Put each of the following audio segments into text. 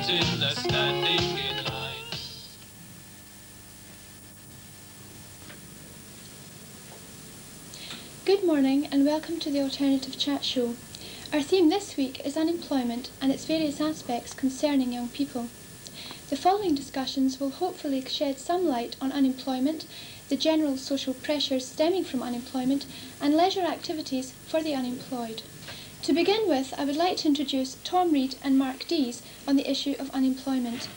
till they're standing in line. Good morning and welcome to the Alternative Chat Show. Our theme this week is unemployment and its various aspects concerning young people. The following discussions will hopefully shed some light on unemployment, the general social pressures stemming from unemployment, and leisure activities for the unemployed. To begin with, I would like to introduce Tom Reid and Mark Dees on the issue of unemployment.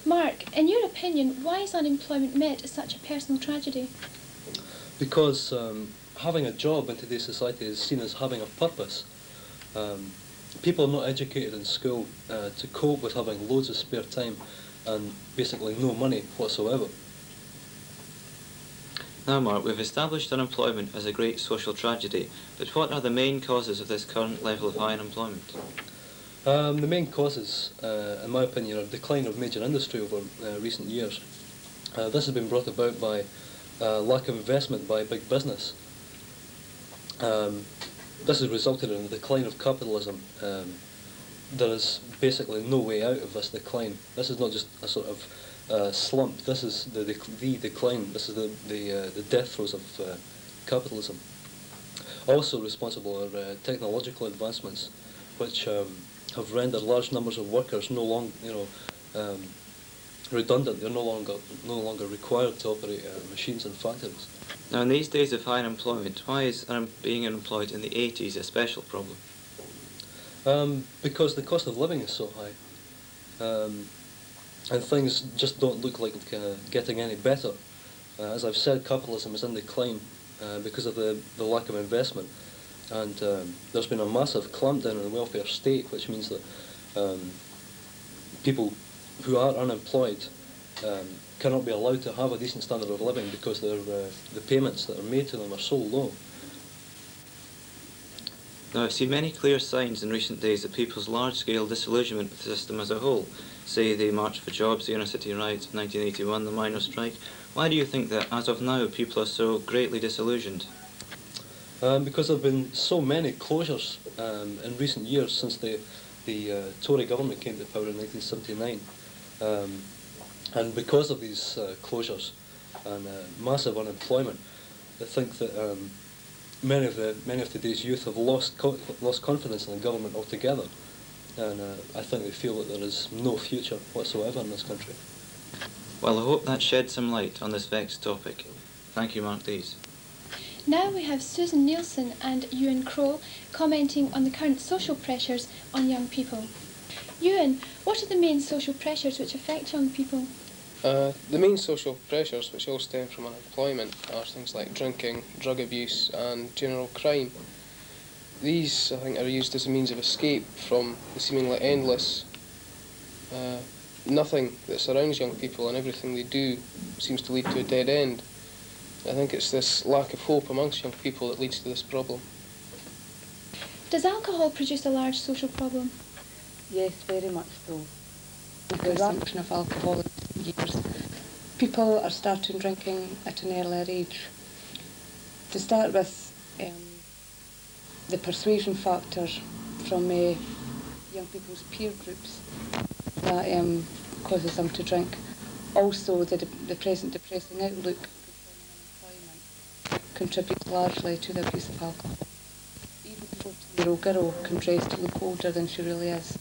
Mark, in your opinion, why is unemployment met as such a personal tragedy? Because having a job in today's society is seen as having a purpose. People are not educated in school to cope with having loads of spare time and basically no money whatsoever. Now, Mark, we've established unemployment as a great social tragedy, but what are the main causes of this current level of high unemployment? The main causes, in my opinion, are decline of major industry over recent years. This has been brought about by lack of investment by big business. This has resulted in a decline of capitalism. There is basically no way out of this decline. This is not just a sort of slump. This is the decline. This is the death throes of capitalism. Also responsible are technological advancements, which have rendered large numbers of workers no longer, redundant. They're no longer required to operate machines in factories. Now, in these days of high unemployment, why is being unemployed in the 80s a special problem? Because the cost of living is so high, and things just don't look like getting any better. As I've said, capitalism is in decline because of the lack of investment, and there's been a massive clampdown on the welfare state, which means that people who are unemployed cannot be allowed to have a decent standard of living because the payments that are made to them are so low. Now, I've seen many clear signs in recent days that people's large-scale disillusionment with the system as a whole, say the March for Jobs, the Inner City Riots of 1981, the miners' strike. Why do you think that, as of now, people are so greatly disillusioned? Because there have been so many closures in recent years since the Tory government came to power in 1979. And because of these closures and massive unemployment, I think that many of today's youth have lost confidence in the government altogether, and I think they feel that there is no future whatsoever in this country. Well, I hope that sheds some light on this vexed topic. Thank you, Mark Dees. Now we have Susan Nielsen and Ewan Crow commenting on the current social pressures on young people. Ewan, what are the main social pressures which affect young people? The main social pressures which all stem from unemployment are things like drinking, drug abuse and general crime. These, I think, are used as a means of escape from the seemingly endless nothing that surrounds young people, and everything they do seems to lead to a dead end. I think it's this lack of hope amongst young people that leads to this problem. Does alcohol produce a large social problem? Yes, very much so. The consumption of alcohol in years. People are starting drinking at an earlier age. To start with, the persuasion factor from young people's peer groups that causes them to drink. Also, the present depressing outlook concerning unemployment contributes largely to the abuse of alcohol. Even a 14-year-old girl can dress to look older than she really is,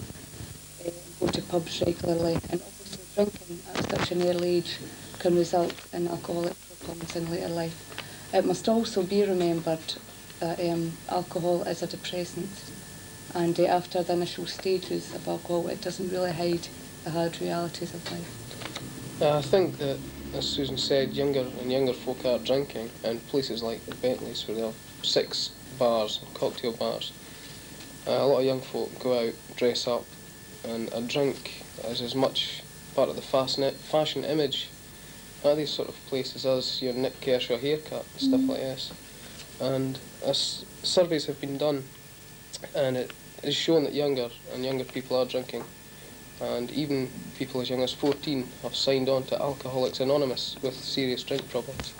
go to pubs regularly, and obviously drinking at such an early age can result in alcoholic problems in later life. It must also be remembered that alcohol is a depressant, and after the initial stages of alcohol, it doesn't really hide the hard realities of life. I think that, as Susan said, younger and younger folk are drinking, and places like Bentley's, where there are 6 bars, cocktail bars. A lot of young folk go out, dress up, and a drink is as much part of the fashion image at these sort of places as your Nick Kershaw haircut and stuff like this. And as surveys have been done, and it is shown that younger and younger people are drinking, and even people as young as 14 have signed on to Alcoholics Anonymous with serious drink problems.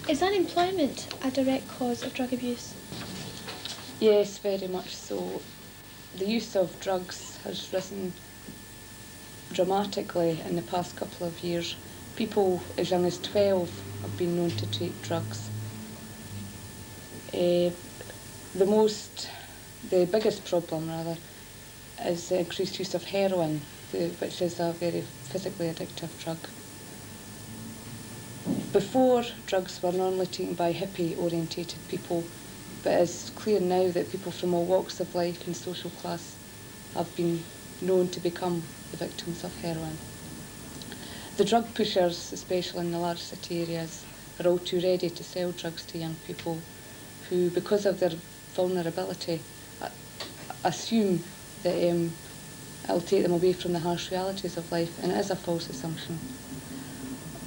Is unemployment a direct cause of drug abuse? Yes, very much so. The use of drugs has risen dramatically in the past couple of years. People as young as 12 have been known to take drugs. The biggest problem rather is the increased use of heroin, which is a very physically addictive drug. Before, drugs were normally taken by hippie-orientated people, but it's clear now that people from all walks of life and social class have been known to become the victims of heroin. The drug pushers, especially in the large city areas, are all too ready to sell drugs to young people who, because of their vulnerability, assume that it'll take them away from the harsh realities of life, and it is a false assumption.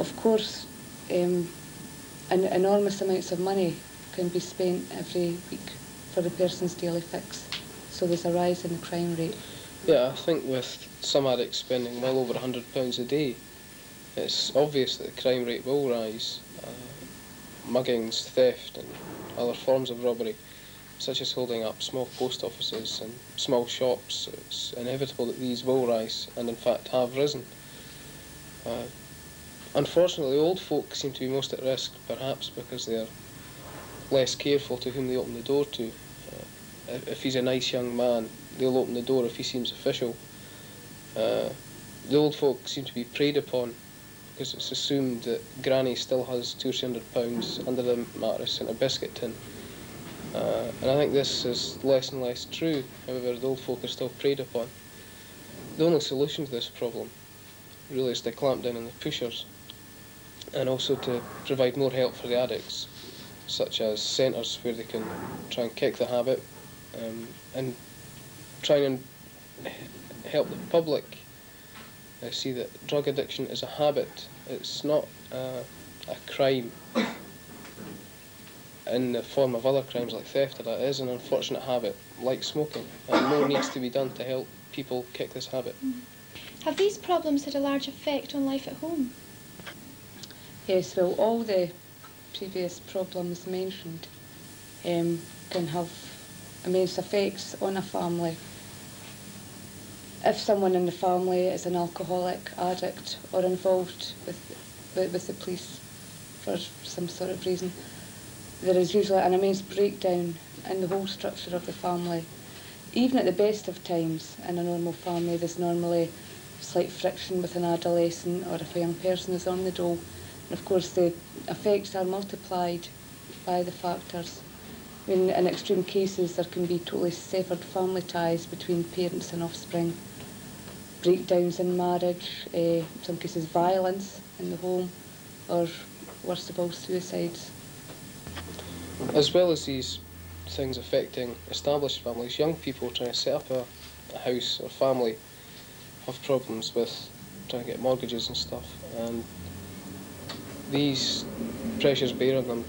Of course, enormous amounts of money can be spent every week for the person's daily fix, so there's a rise in the crime rate. Yeah, I think with some addicts spending well over £100 a day, it's obvious that the crime rate will rise. Muggings, theft and other forms of robbery, such as holding up small post offices and small shops, it's inevitable that these will rise, and in fact have risen. Unfortunately, old folk seem to be most at risk, perhaps because they are less careful to whom they open the door to. If he's a nice young man, they'll open the door if he seems official. The old folk seem to be preyed upon because it's assumed that Granny still has £200 or £300 under the mattress in a biscuit tin. And I think this is less and less true. However, the old folk are still preyed upon. The only solution to this problem really is to clamp down on the pushers, and also to provide more help for the addicts, such as centres where they can try and kick the habit, and try and help the public see that drug addiction is a habit. It's not a crime in the form of other crimes like theft. That is an unfortunate habit, like smoking, and more needs to be done to help people kick this habit. Have these problems had a large effect on life at home? Yes, well, all the previous problems mentioned can have immense effects on a family. If someone in the family is an alcoholic, addict, or involved with the police for some sort of reason, there is usually an immense breakdown in the whole structure of the family. Even at the best of times in a normal family, there's normally slight friction with an adolescent or if a young person is on the dole. And of course the effects are multiplied by the factors. I mean, in extreme cases there can be totally severed family ties between parents and offspring, breakdowns in marriage, in some cases violence in the home, or worst of all, suicides. As well as these things affecting established families, young people trying to set up a house or family have problems with trying to get mortgages and stuff, and these pressures bear on them,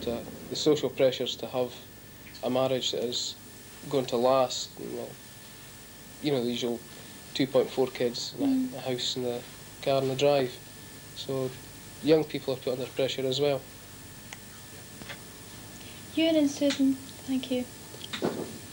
the social pressures to have a marriage that is going to last, the usual 2.4 kids and a house and a car and a drive. So young people are put under pressure as well. Ewan and Susan, thank you.